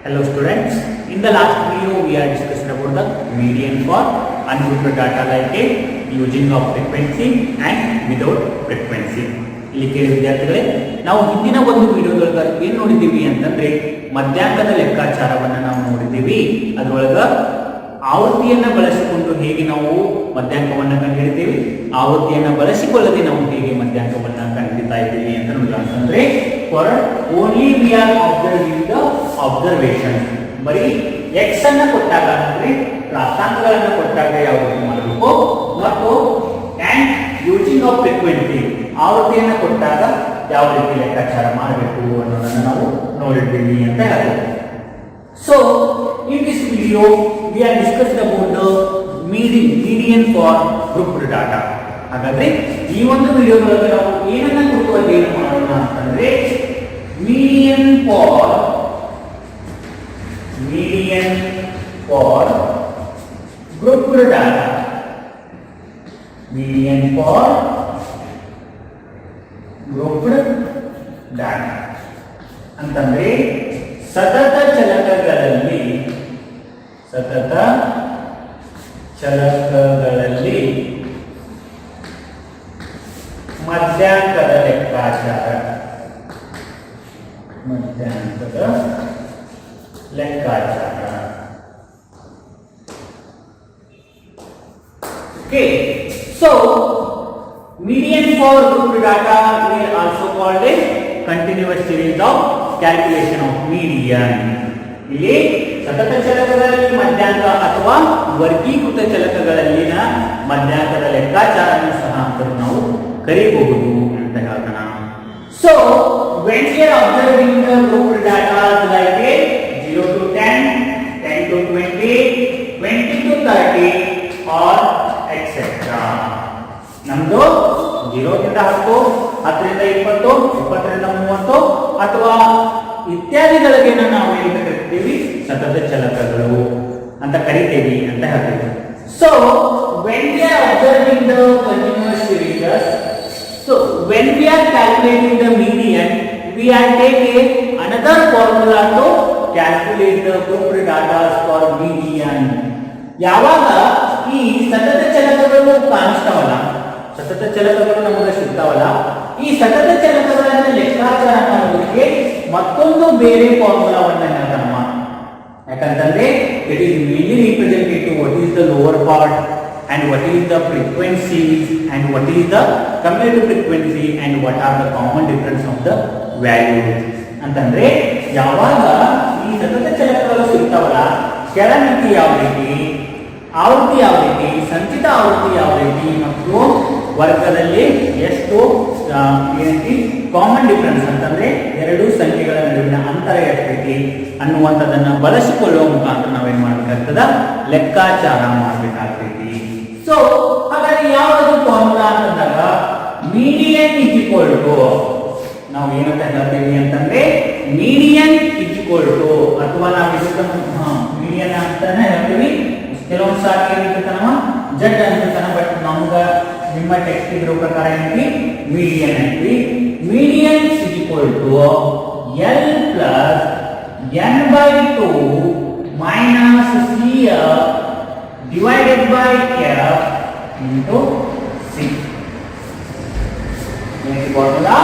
Hello students, in the last video we are discussing about the median for ungrouped data like a using of frequency and without frequency. ಇಲ್ಲಿ ಕೇಳಿ ವಿದ್ಯಾರ್ಥಿಗಳೇ, ನಾವು ಹಿಂದಿನ ಒಂದು ವಿಡಿಯೋದೊಳಗೆ ಏನು ನೋಡಿದ್ದೀವಿ ಅಂತಂದ್ರೆ ಮಧ್ಯಾಂಕದ ಲೆಕ್ಕಾಚಾರವನ್ನು ನಾವು ನೋಡಿದ್ದೀವಿ. ಅದರೊಳಗ ಆವೃತ್ತಿಯನ್ನು ಬಳಸಿಕೊಂಡು ಹೇಗೆ ನಾವು ಮಧ್ಯಾಂಕವನ್ನು ಕಂಡುಹಿಡಿತೀವಿ, ಆವೃತ್ತಿಯನ್ನು ಬಳಸಿಕೊಳ್ಳದೆ ನಾವು ಹೇಗೆ ಮಧ್ಯಾಂಕವನ್ನು ಕಂಡುಹಿಡಿತಾ ಇದ್ದೀವಿ ಅಂತ ನೋಡೋಣ. ಅಂತಂದ್ರೆ for only we are observing the observation. ಬರೀ x ಅನ್ನು ಕೊಟ್ಟಾಗ ಅಂದ್ರೆ ಪ್ರಾರ್ಥಾಂಕಗಳನ್ನು ಕೊಟ್ಟಾಗ ಯಾವ ರೀತಿ ಮಾಡಬೇಕು ಮತ್ತು and using of frequency ಆವೃತ್ತಿಯನ್ನು ಕೊಟ್ಟಾಗ ಯಾವ ರೀತಿ ಲೆಕ್ಕಾಚಾರ ಮಾಡಬೇಕು ಅನ್ನೋದನ್ನು ನಾವು ನೋಡಿದ್ದೀವಿ ಅಂತ ಹೇಳ್ಬೋದು. So in this video we are discussing about the median for grouped data. ಹಾಗಾದ್ರೆ ಈ ಒಂದು ವಿಡಿಯೋದೊಳಗೆ ನಾವು ಏನನ್ನ ಕುರಿತು ಅಧ್ಯಯನ ಮಾಡೋಣ ಅಂತಂದ್ರೆ median for grouped data. Median for grouped data ಅಂತಂದ್ರೆ ಸತತ ಚಲಕಗಳಲ್ಲಿ ಮಧ್ಯಾಂಕದ ಲೆಕ್ಕಾಚಾರ. Okay, so median for grouped data we also called a continuous series of calculation of median. ಇಲ್ಲಿ ಸತತ ಚಲಕಗಳಲ್ಲಿ ಮಧ್ಯಾಂಕ ಅಥವಾ ವರ್ಗೀಕೃತ ಚಲಕಗಳಲ್ಲಿನ ಮಧ್ಯಾಂಕದ ಲೆಕ್ಕಾಚಾರವನ್ನು ಸಹ ನಾವು ಕರೆಯಬಹುದು ಅಂತ ಹೇಳ್ತಾನ. So when we are observing the grouped data like a 0 to 10, 10 to 20, 20 to 30 or etc. ನಮ್ದು 0 ರಿಂದ 10, 10 ರಿಂದ 20, 20 ರಿಂದ 30 ಅಥವಾ ಇತ್ಯಾದಿಗಳಿಗೆ ನಾವು ಏನು ಕರಿತೀವಿ, ಸತತ ಚಲಕಗಳು ಅಂತ ಕರಿತೀವಿ ಅಂತ ಹೇಳ್ತೀವಿ. So when we are observing the continuous series, so when we are calculating the median, we are taking another formula to calculate the grouped data for median. ಯಾವಾಗ ಈ ಸತತ ಚಲಕಗಳು ಕಾಣಿಸ್ತಾವಲ್ಲ, ಸತತ ಚಲಕಗಳು ನಮಗೆ ಸಿಗ್ತಾವಲ್ಲ, ಈ ಸತತ ಚಲಕಗಳನ್ನು ಲೆಕ್ಕಾಚಾರ ಮಾಡೋದಕ್ಕೆ ಮತ್ತೊಂದು ಬೇರೆ ಫಾರ್ಮುಲಾವನ್ನು ಹೇಳ್ತಾನಮ್ಮ. ಯಾಕಂತಂದ್ರೆ it is mainly represented to what is the lower part and what is the frequencies and what is the cumulative frequency and what are the common difference of the values. ಅಂತಂದ್ರೆ ಯಾವಾಗ ಈ ಸತತ ಚಲಕಗಳು ಸಿಗ್ತಾವಲ್ಲ, ಕೆಳಮಿತಿ ಯಾವ ರೀತಿ, ಆವೃತ್ತಿ ಯಾವ ರೀತಿ, ಸಂಚಿತ ಆವೃತ್ತಿ ಯಾವ ರೀತಿ ಮತ್ತು ವರ್ಗದಲ್ಲಿ ಎಷ್ಟು ಏನೈತಿ ಕಾಮನ್ ಡಿಫರೆನ್ಸ್ ಅಂತಂದ್ರೆ ಎರಡು ಸಂಖ್ಯೆಗಳ ನಡುವಿನ ಅಂತರ ಎಷ್ಟೈತಿ ಅನ್ನುವಂಥದ್ದನ್ನ ಬಳಸಿಕೊಳ್ಳುವ ಮುಖಾಂತರ ನಾವೇನ್ ಮಾಡ್ಬೇಕಾಗ್ತದ, ಲೆಕ್ಕಾಚಾರ ಮಾಡ್ಬೇಕಾಗ್ತೈತಿ. ಸೊ ಹಾಗಾದ್ರೆ ಯಾವುದು ಫಾರ್ಮುಲಾ ಅಂತಂದಾಗ ಮೀಡಿಯನ್ ಇಸ್ ಈಕ್ವಲ್ ಟು, ನಾವು ಏನಂತ ಹೇಳ್ತೀವಿ ಅಂತಂದ್ರೆ ಮೀಡಿಯನ್ ಇಸ್ ಈಕ್ವಲ್ ಟು, ಅಥವಾ ನಾವು ಮೀಡಿಯನ್ ಅಂತಾನೆ ಹೇಳ್ತೀವಿ. ಕೆಲವೊಂದು ಸಾರಿ ಏನಿರ್ತಾನವ ಜಡ್ ಅಂತಿರ್ತಾನ, ಬಟ್ ನಮ್ಗ ನಿಮ್ಮ ಟೆಕ್ಸ್ಟ್ ಇರೋ ಪ್ರಕಾರ ಏನೈತಿ ಮೀಡಿಯನ್ ಐತಿ. Median is equal to L plus n/2 minus CF divided by F into C. ಏನೈತಿ formula?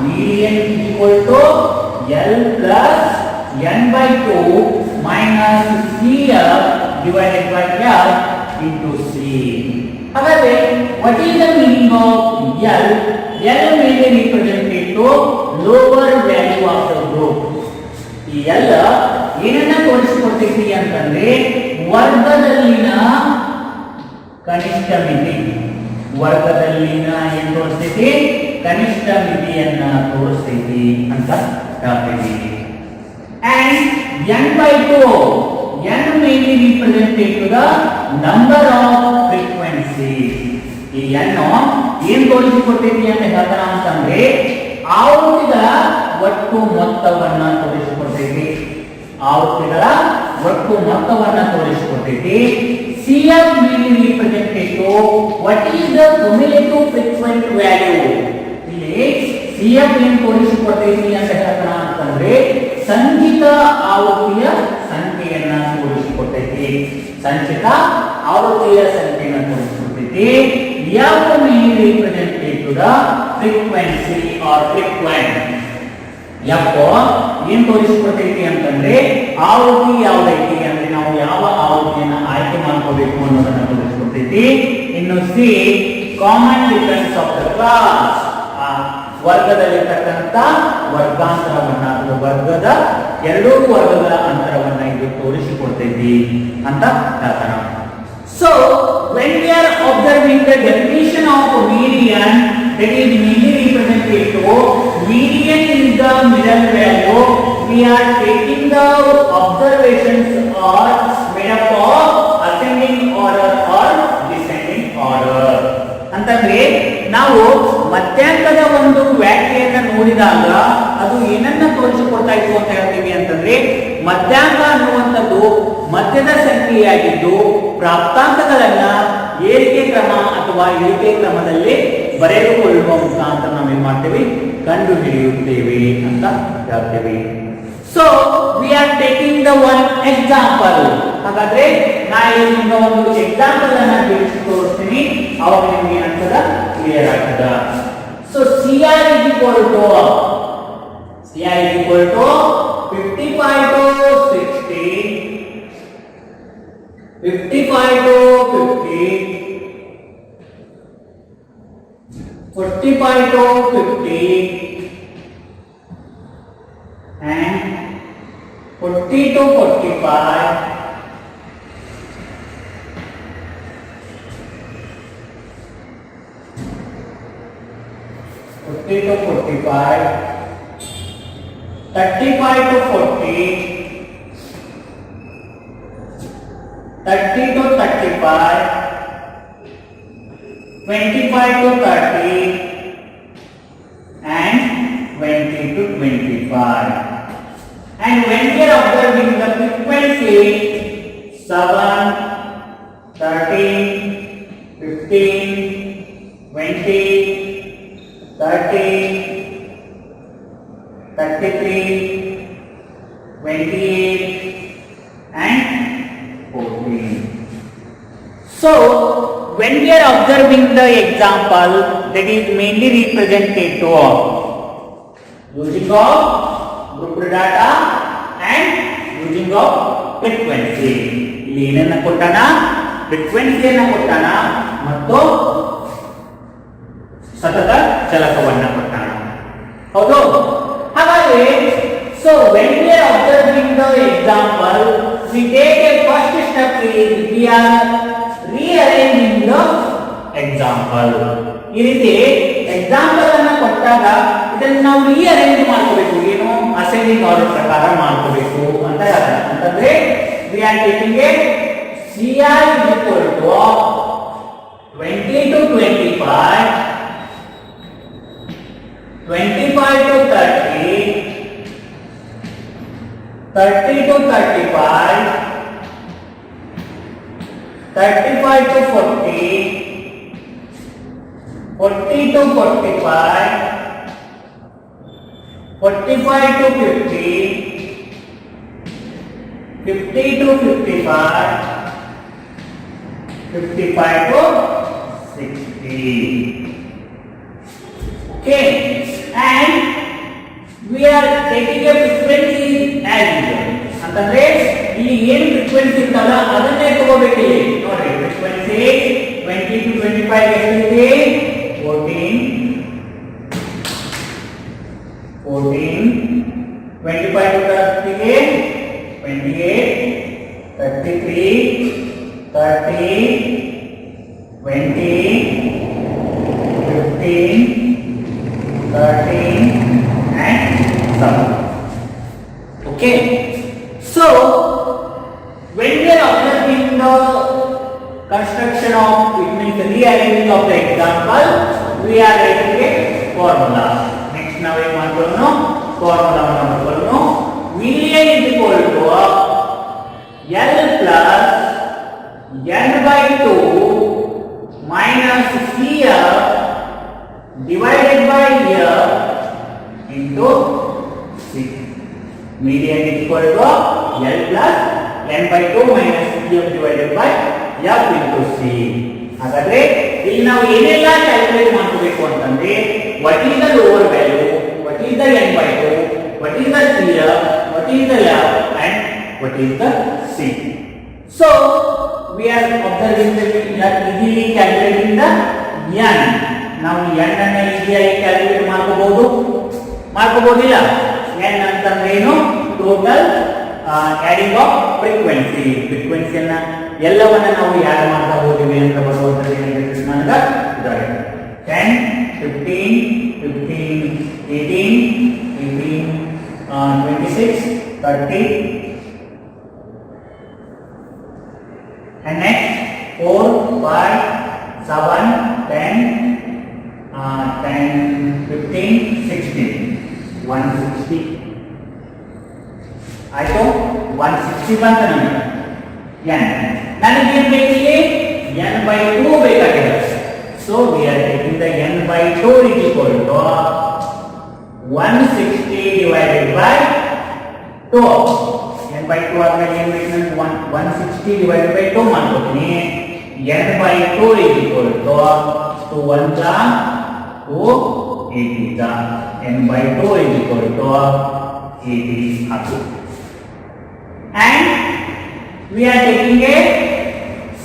Median is equal to L plus n/2 minus CF divided by F into C. ಹಾಗಾದ್ರೆ what is the meaning of L? L mainly represented to lower value of the group. ಈ L ಏನನ್ನ ತೋರಿಸಿಕೊಡ್ತೈತಿ ಅಂತಂದ್ರೆ ವರ್ಗದಲ್ಲಿನ ಕನಿಷ್ಠ ಮಿತಿ. ವರ್ಗದಲ್ಲಿನ ಏನು ತೋರಿಸ್ತೈತಿ? ಕನಿಷ್ಠ ಮಿತಿಯನ್ನ ತೋರಿಸ್ತೈತಿ ಅಂತ ಹೇಳ್ತೀವಿ. And n/2, n mainly represented to the number of frequencies. ಈ n ಏನು ತೋರಿಸಿಕೊಡ್ತೈತಿ ಅಂತ ಹೇಳ್ತಾನ ಅಂತಂದ್ರೆ ಆವೃತ್ತಿಗಳ ಒಟ್ಟು ಮೊತ್ತವನ್ನ ತೋರಿಸಿಕೊಡ್ತೈತಿ. ಆವೃತ್ತಿಗಳ ಒಟ್ಟು ಮೊತ್ತವನ್ನ ತೋರಿಸಿಕೊಡ್ತೈತಿ. CF mainly represented to what is the cumulative frequent value. ಇಲ್ಲಿ CF ಏನು ತೋರಿಸಿಕೊಡ್ತೈತಿ ಅಂತ ಹೇಳ್ತಾನ ಅಂತಂದ್ರೆ ಸಂಚಿತ ಆವೃತ್ತಿಯ ಸಂಚಿತ ಆವೃತ್ತಿಯ ಸಂಖ್ಯೆಯನ್ನು ತೋರಿಸುತ್ತೈತಿ. F may represent to the frequency or frequent. F ಏನ್ ತೋರಿಸ್ಕೊತೈತಿ ಅಂತಂದ್ರೆ ಆವೃತ್ತಿ ಯಾವ್ದೈತಿ ಅಂದ್ರೆ ನಾವು ಯಾವ ಆವೃತ್ತಿಯನ್ನ ಆಯ್ಕೆ ಮಾಡ್ಕೋಬೇಕು ಅನ್ನೋದನ್ನ ತೋರಿಸ್ಕೊತೈತಿ. ಇನ್ನು C common difference of the class, ವರ್ಗದಲ್ಲಿರ್ತಕ್ಕಂಥ ವರ್ಗಾಂತರವನ್ನ ಅಥವಾ ವರ್ಗದ ಎರಡೂ ವರ್ಗಗಳ ಅಂತರವನ್ನ ಇದು ತೋರಿಸಿಕೊಡ್ತೈತಿ ಅಂತ ಹೇಳ್ತಾರ. So when we are observing the definition of median, that is mainly represented to median is the middle value. We are taking the observations are made up of ascending order or descending order. ಅಂತಂದ್ರೆ ನಾವು ಮಧ್ಯಾಂಕದ ಒಂದು ವ್ಯಾಖ್ಯೆಯನ್ನ ನೋಡಿದಾಗ ಅದು ಏನನ್ನ ತೋರಿಸಿಕೊಡ್ತಾ ಇತ್ತು ಅಂತ ಹೇಳ್ತೀವಿ ಅಂತಂದ್ರೆ ಮಧ್ಯಾಂಕ ಅನ್ನುವಂಥದ್ದು ಮಧ್ಯದ ಸಂಖ್ಯೆಯಾಗಿದ್ದು ಪ್ರಾಪ್ತಾಂಕಗಳನ್ನ ಏರಿಕೆ ಕ್ರಮ ಅಥವಾ ಇಳಿಕೆ ಕ್ರಮದಲ್ಲಿ ಬರೆದುಕೊಳ್ಳುವ ಮುಖಾಂತರ ನಾವು ಏನ್ ಮಾಡ್ತೇವೆ ಕಂಡು ಹಿಡಿಯುತ್ತೇವೆ ಅಂತ ಹೇಳ್ತೇವೆ. So we are taking the one example. ಹಾಗಾದ್ರೆ ನಾ ಈಗ ಒಂದು ಎಕ್ಸಾಂಪಲ್ ಅನ್ನ ಬಿಡಿಸಿ ತೋರಿಸ್ತೀನಿ, ಅವಾಗ ನಿಮ್ಗೆ ಏನಾಗ್ತದ ಕ್ಲಿಯರ್ ಆಗ್ತದ. So CR is equal to 55 to 60, 55 to 50, 45 to 50 and 40 to 45 40 to 45, 35 to 40, 30 to 35, 25 to 30 and 20 to 25. And when we are observing the frequency 7, 13, 15, 20, 30, 33, 28 and 14. So when we are observing the example, that is mainly represented to using of grouped data and using of frequency. ಇಲ್ಲಿ ಏನನ್ನ ಕೊಟ್ಟಾನ, ಫ್ರೀಕ್ವೆನ್ಸಿಯನ್ನ ಕೊಟ್ಟಾನ ಮತ್ತು ಸತತ ಚಲಕವನ್ನ ಕೊಟ್ಟಾನ. ಹೌದು. ಹಾಗಾದ್ರೆ so when we are observing the example, we take a first step is we are rearranging the example. ಈ ರೀತಿ ಎಕ್ಸಾಂಪಲ್ ಅನ್ನ ಕೊಟ್ಟಾಗ ಇದನ್ನ ನಾವು ರೀಅರೇಂಜ್ ಮಾಡ್ಕೋಬೇಕು, ಏನು ಅಸೆಂಡಿಂಗ್ ಆರ್ಡರ್ ಪ್ರಕಾರ ಮಾಡ್ಕೋಬೇಕು ಅಂತ ಹೇಳ್ತಾರೆ. ಅಂತಂದ್ರೆ we are taking a CR is equal to 20 to 25, 25 to 30, 30 to 35, 35 to 40, 40 to 45, 45 to 50, 50 to 55, 55 to 60. Okay, and we are taking a frequency as usual. ಅಂತಂದ್ರೆ ಇಲ್ಲಿ ಏನು ಫ್ರೀಕ್ವೆನ್ಸಿ ಇರ್ತಲ್ಲ ಅದನ್ನೇ ತಗೋಬೇಕು. ಇಲ್ಲಿ ನೋಡಿ ಫ್ರೀಕ್ವೆನ್ಸಿ 20 to 25 ಎಷ್ಟಿದೆ? 14, 25 to 30 ಗೆ 28, 33, 30, 20, 15, 13 and 7. Okay, so when we are observing the construction of, it means the rearranging of the example, we are writing a formula. Next now we want to know formula number 1. Median is equal to L plus n by 2 minus CF divided by F into C. Median is equal to L plus n by 2 minus CF divided by F into C. ಹಾಗಾದ್ರೆ ಇಲ್ಲಿ ನಾವು ಏನೆಲ್ಲ calculate ಮಾಡಬೇಕು ಅಂತಂದ್ರೆ what is the lower value, what is the n by 2, what is the CF, what is the F and what is the C. So we are observing that we are easily calculating the n. ನಾವು n ಅನ್ನು ಈಸಿಯಾಗಿ calculate ಮಾಡ್ಕೋಬಹುದಿಲ್ಲ. n ಅಂತಂದ್ರೆ ಏನು? Total adding of frequency. ಫ್ರೀಕ್ವೆನ್ಸಿಯನ್ನ ಎಲ್ಲವನ್ನ ನಾವು add ಮಾಡ್ತಾ ಹೋಗಿವಿ ಅಂತ ಬರುವಂತದ್ದು ಏನಾಗುತ್ತೆ ನನಗೆ? 10 15 15 18 18 26 30 and next 4 5 7 10 10 15 16 160 ಆಯ್ತು. 160 ಬಂತ ನಮಗೆ n. ನನಗೆ ಏನು ಬೇಕಿದೆ? n by 2 ಬೇಕಾಗಿದೆ. So we are taking the n by 2 is equal to 160 divided by 2. n by 2 ಆದ್ಮೇಲೆ ಏನು ಬೇಕು ನನಗೆ? 160 divided by 2 ಮಾಡ್ಕೊತೀನಿ. n by 2 is equal to 2 1 2 80. n by 2 is equal to 80 ಆಗುತ್ತೆ. And we are taking a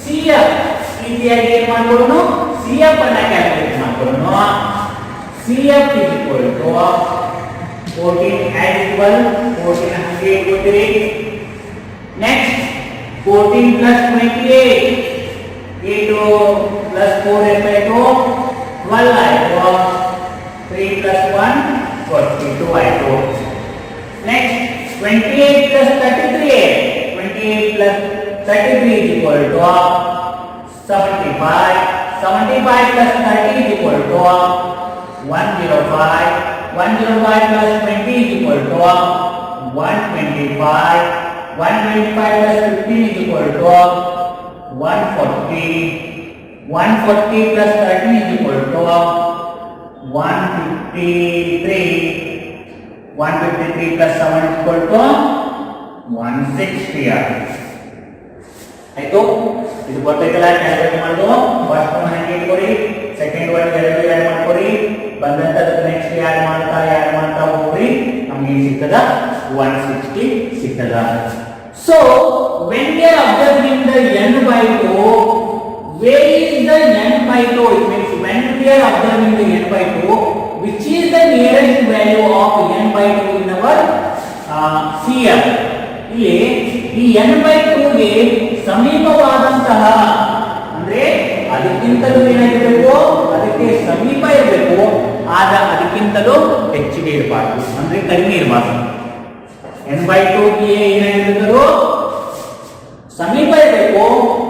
CF. ಈಸಿಯಾಗಿ ಏನು ಮಾಡ್ಕೊಳ್ಳೋಣ? CF ಅನ್ನ ಕ್ಯಾಲ್ಕುಲೇಟ್ ಮಾಡ್ಕೊಳ್ಳೋಣ. CF is equal to 14 as equal 14 ಹಂಗೆ ಕೊಡ್ತೀರಿ. Next 14 plus 28 8 plus 4 ಆಯ್ತು 12 ಆಯ್ತು. 3 plus 1 42 ಆಯ್ತು. Next 28 plus 33 28 plus 33 is equal to 75. 75 plus 30 is equal to 105. 105 plus 20 is equal to 125. 125 plus 15 is equal to 140. 140 plus 30 is equal to 153. 153 plus 7 is equal to 160 ಆಯ್ತು. ಇದು ಗೊತ್ತಾಯ್ತಲ್ಲ? Calculate ಮಾಡೋದು. First one ಹಂಗೆ ಇಟ್ಕೊರಿ, second one ಎರಡು add ಮಾಡ್ಕೊರಿ, ಬಂದಂತ next add ಮಾಡ್ತಾ ಹೋಗ್ರಿ. ನಮ್ಗೆ ಏನು ಸಿಗ್ತದ? 160 ಸಿಗ್ತದ. So when we are observing the n by 2, where is the n by 2? It means when we are observing the n by 2, which is the nearest value of n by 2 in our CF. ಇಲ್ಲಿ ಈ n by 2 ಗೆ ಸಮೀಪವಾದಂತಹ ಅಂದ್ರೆ ಅದಕ್ಕಿಂತಲೂ ಏನಾಗಿರಬೇಕು? ಅದಕ್ಕೆ ಸಮೀಪ ಇರಬೇಕು, ಆಗ ಅದಕ್ಕಿಂತಲೂ ಹೆಚ್ಚಿಗೆ ಇರಬಾರ್ದು, ಅಂದ್ರೆ ಕಡಿಮೆ ಇರಬಾರ್ದು. n by 2 ಗೆ ಏನಾಗಿರಬೇಕು? ಸಮೀಪ ಇರಬೇಕು,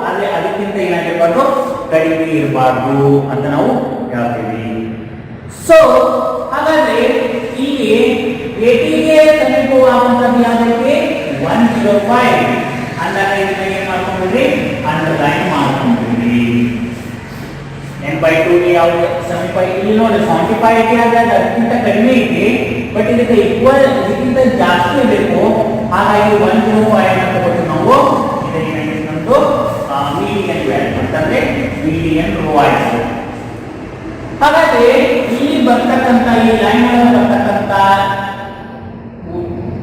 ಆದ್ರೆ ಅದಕ್ಕಿಂತ ಏನಾಗಿರಬಾರ್ದು? ಕಡಿಮೆ ಇರಬಾರ್ದು ಅಂತ ನಾವು ಹೇಳ್ತೀವಿ. ಸೊ ಹಾಗಾದ್ರೆ ಇಲ್ಲಿ 80 ಗೆ ಸಮೀಪವಾದಂತಹ ಯಾವುದಕ್ಕೆ? 105. ಅಂದರೆ ಇದನ್ನ ಏನು ಮಾಡ್ಕೊಂಡ್ಬಿಡ್ರಿ? ಅಂಡರ್ಲೈನ್ ಮಾಡ್ಕೊಂಡ್ಬಿಡ್ರಿ. n by 2 ಗೆ ಯಾವುದು ಸಮೀಪ? ಇಲ್ಲಿ ನೋಡಿ 75 ಐತಿ, ಆದ್ರೆ ಅದಕ್ಕಿಂತ ಕಡಿಮೆ ಐತಿ, ಬಟ್ ಇದಕ್ಕೆ ಈಕ್ವಲ್, ಇದಕ್ಕಿಂತ ಜಾಸ್ತಿ ಬೇಕು. ಹಾಗಾಗಿ 105 ಅಂತ ಕೊಟ್ಟು ನಾವು ಇದನ್ನ ನಮ್ದು ಮಿಲಿಯನ್ ವ್ಯಾಲ್ಯೂ ಅಂತಂದ್ರೆ ಮಿಲಿಯನ್ ರೋ ಆಯ್ತು. ಹಾಗಾದ್ರೆ ಇಲ್ಲಿ ಬರ್ತಕ್ಕಂಥ ಈ ಲೈನ್ ಒಳಗೆ ಬರ್ತಕ್ಕಂಥ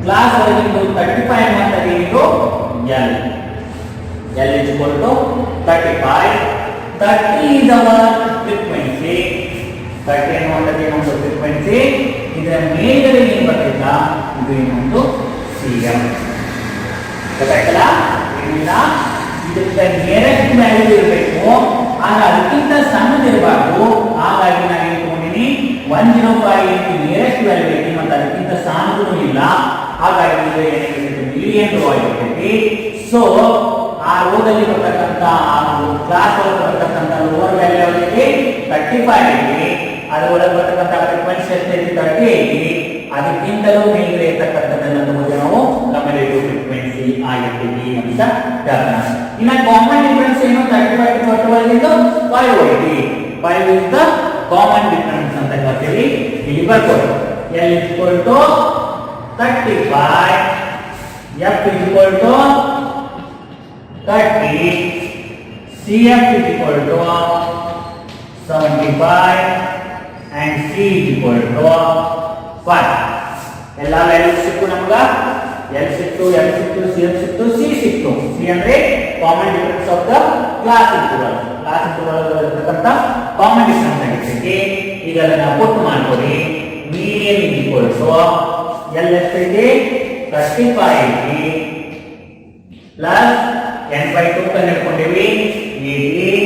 ಕ್ಲಾಸ್ ಒಳಗಿಂದು 35 ಅಂತ ಏನಿದು? L. L is equal to 35. 30 is our frequency. 30 ಅನ್ನುವಂಥದ್ದು ಏನೊಂದು ಫ್ರೀಕ್ವೆನ್ಸಿ. ಇದರ ಮೇಲ್ಗಡೆ ಏನು ಬರ್ತೈತ? ಇದು ಇನ್ನೊಂದು CM. ಗೊತ್ತಾಯ್ತಲ್ಲ? ಇದರಿಂದ ಇದಕ್ಕೆ ನಿಯರೆಸ್ಟ್ ವ್ಯಾಲ್ಯೂ ಇರಬೇಕು, ಆಗ ಅದಕ್ಕಿಂತ ಸಣ್ಣದಿರಬಾರ್ದು. ಹಾಗಾಗಿ ನಾನು ಏನು ತಗೊಂಡಿನಿ? 105 ನಿಯರೆಸ್ಟ್ ವ್ಯಾಲ್ಯೂ ಐತಿ, ಮತ್ತು ಅದಕ್ಕಿಂತ ಸಣ್ಣದೂ ಇಲ್ಲ. ಹಾಗಾಗಿ ಇದು ಏನಾಗಿರ್ತೈತಿ? ಮಿಲಿಯನ್ ರೋ ಆಗಿರ್ತೈತಿ. ಸೊ ಆ ರೋದಲ್ಲಿ ಬರ್ತಕ್ಕಂಥ ಕ್ಲಾಸ್ ಒಳಗೆ ಬರ್ತಕ್ಕಂಥ ಲೋವರ್ ವ್ಯಾಲ್ಯೂ ಐತಿ 35 ಐತಿ, ಅದರೊಳಗೆ ಬರ್ತಕ್ಕಂಥ ಫ್ರೀಕ್ವೆನ್ಸಿ ಎಷ್ಟೈತಿ? 30 ಐತಿ. ಅದಕ್ಕಿಂತಲೂ ಮೇಲ್ಗಡೆ ಇರ್ತಕ್ಕಂಥದ್ದನ್ನು ತಗೊಂಡು ನಾವು ಕಮ್ಯುಲೇಟಿವ್ ಫ್ರೀಕ್ವೆನ್ಸಿ ಆಗಿರ್ತೀವಿ ಅಂತ ಹೇಳ್ತಾನ. ಇನ್ನ ಕಾಮನ್ ಡಿಫರೆನ್ಸ್ ಏನು? 35 to 12 ಇದು 5 ಐತಿ. 5 is the common difference ಅಂತ ಹೇಳ್ತೀವಿ. ಇಲ್ಲಿ ಬರ್ಕೊಳ್ಳಿ. L is equal to 35, F is equal to 30, CF is equal to 75 and C is equal to 5. ಎಲ್ಲ ವ್ಯಾಲ್ಯೂಸ್ ಸಿಕ್ಕು ನಮಗ L ಸಿಕ್ತು, M ಸಿಕ್ತು, CF ಸಿಕ್ತು, C ಸಿಕ್ತು. C ಅಂದ್ರೆ common difference of the class interval. Class interval ಇರತಕ್ಕಂತ common difference ಆಗಿರುತ್ತೆ. ಈಗ ಅದನ್ನ ಪುಟ್ ಮಾಡ್ಕೊಳ್ಳಿ. Median is equal to L ಎಷ್ಟಿದೆ 35 ಇದೆ plus n by 2 ಕಂಡುಹಿಡ್ಕೊಂಡಿವಿ 18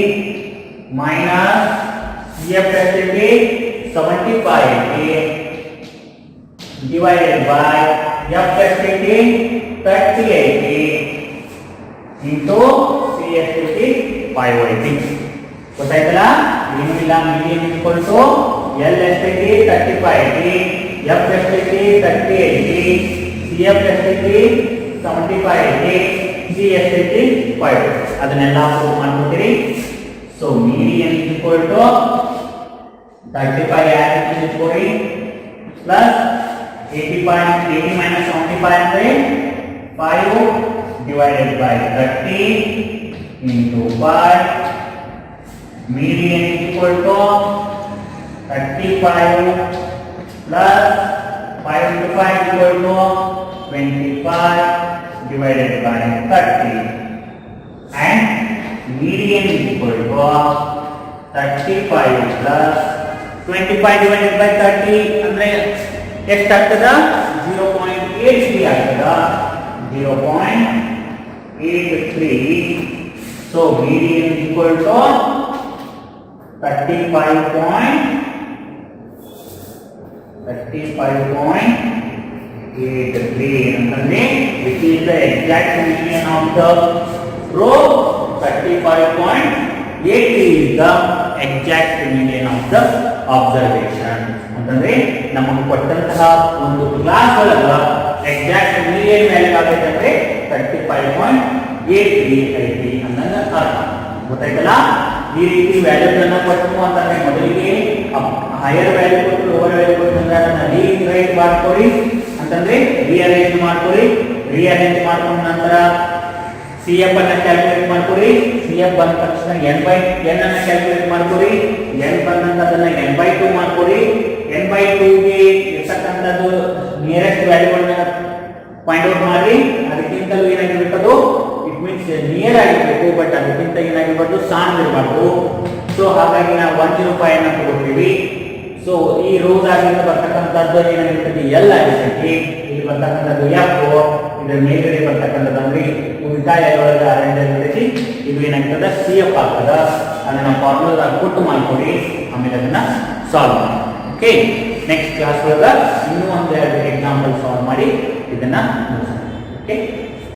minus CF ಎಷ್ಟಿದೆ 75 ಇದೆ divided by F ಎಷ್ಟಿದೆ 38 into C ಎಷ್ಟಿದೆ 5 ಐತಿ. ಗೊತ್ತಾಯ್ತಲ್ಲ? ಏನು ಇಲ್ಲ, median is equal to L ಎಷ್ಟಿದೆ 35 ಇದೆ, F ಎಷ್ಟಿದೆ 38 ಇದೆ, CF ಎಷ್ಟಿದೆ 75 ಇದೆ, C ಎಷ್ಟಿದೆ 5. ಅದನ್ನೆಲ್ಲ ಪ್ರೂವ್ ಮಾಡ್ಕೊತೀರಿ. So median is equal to 35 as it is going plus 80 minus 75 ಅಂದ್ರೆ 5 divided by 30 into 5. Median is equal to 35 plus 5 into 5 equal to 25 divided by 30 and median is equal to 35 plus 25 divided by 30 ಅಂದ್ರೆ ಎಷ್ಟಾಗ್ತದ 0.83 ಆಗ್ತದ 0.83. So median is equal to 35.83 ಅಂತಂದ್ರೆ which is the exact median of the row. 35.83 is the exact median of the observation. ಅಂತಂದ್ರೆ ನಮಗೆ ಕೊಟ್ಟಂತಹ ಒಂದು class ಒಳಗ exact median value ಆಗಬೇಕಂದ್ರೆ 35.83 ಐತಿ ಅನ್ನೋದು ಅರ್ಥ. ಗೊತ್ತಾಯ್ತಲ್ಲ? ಈ ರೀತಿ ವ್ಯಾಲ್ಯೂಗಳನ್ನ ಕೊಟ್ಟು ಅಂತಂದ್ರೆ ಮೊದಲಿಗೆ ಹೈಯರ್ ವ್ಯಾಲ್ಯೂ ಕೊಟ್ಟು ಲೋವರ್ ವ್ಯಾಲ್ಯೂ ಕೊಟ್ಟು ಅಂದ್ರೆ ಅದನ್ನ ರೀರೈಟ್ ಮಾಡ್ಕೊಳ್ಳಿ, ಅಂತಂದ್ರೆ ರಿಅರೇಂಜ್ ಮಾಡ್ಕೊಳ್ಳಿ. ರಿಅರೇಂಜ್ ಮಾಡ್ಕೊಂಡ ನಂತರ CF ಅನ್ನ ಕ್ಯಾಲ್ಕುಲೇಟ್ ಮಾಡ್ಕೊಳ್ಳಿ. CF ಬಂದ ತಕ್ಷಣ n by n ಅನ್ನ ಕ್ಯಾಲ್ಕುಲೇಟ್ ಮಾಡ್ಕೊಳ್ಳಿ. n ಬಂದಂತ ಅದನ್ನ n by 2 ಮಾಡ್ಕೊಳ್ಳಿ. n by 2 ಗೆ ಇರ್ತಕ್ಕಂಥದ್ದು ನಿಯರೆಸ್ಟ್ ವ್ಯಾಲ್ಯೂಗಳನ್ನ ಫೈಂಡ್ ಔಟ್ ಮಾಡಿ. ಅದಕ್ಕಿಂತಲೂ ಏನಾಗಿರ್ಬೇಕು, ಅದು ಇಟ್ ಮೀನ್ಸ್ ನಿಯರ್ ಆಗಿರ್ಬೇಕು, ಬಟ್ ಅದಕ್ಕಿಂತ ಏನಾಗಿರ್ಬಾರ್ದು, ಸಣ್ಣ ಇರಬಾರ್ದು. ಸೊ ಹಾಗಾಗಿ ನಾವು 105 ಅನ್ನ ತಗೊಳ್ತೀವಿ. ಸೊ ಈ ರೋಸ್ ಆಗಿಂದ ಬರ್ತಕ್ಕಂಥದ್ದು ಏನಾಗಿರ್ತದೆ L ಆಗಿರ್ತೈತಿ. ಇಲ್ಲಿ ಬರ್ತಕ್ಕಂಥದ್ದು F, ಇದರ ಮೇಲ್ಗಡೆ ಬರ್ತಕ್ಕಂಥದ್ದು ಅಂದ್ರೆ ಉಲ್ಟಾ ಒಳಗೆ ಅರೇಂಜ್ ಆಗಿರ್ತೈತಿ. ಇದು ಏನಾಗ್ತದ CF ಆಗ್ತದ. ಅದನ್ನ ಫಾರ್ಮುಲಾ ಕೊಟ್ಟು ಮಾಡ್ಕೊಡಿ, ಆಮೇಲೆ ಅದನ್ನ ಸಾಲ್ವ್ ಮಾಡಿ. ಓಕೆ, ನೆಕ್ಸ್ಟ್ ಕ್ಲಾಸ್ ಒಳಗ ಇನ್ನೂ ಒಂದೆರಡು ಎಕ್ಸಾಂಪಲ್ ಸಾಲ್ವ್ ಮಾಡಿ ಇದನ್ನ ಮುಗಿಸೋಣ. ಓಕೆ.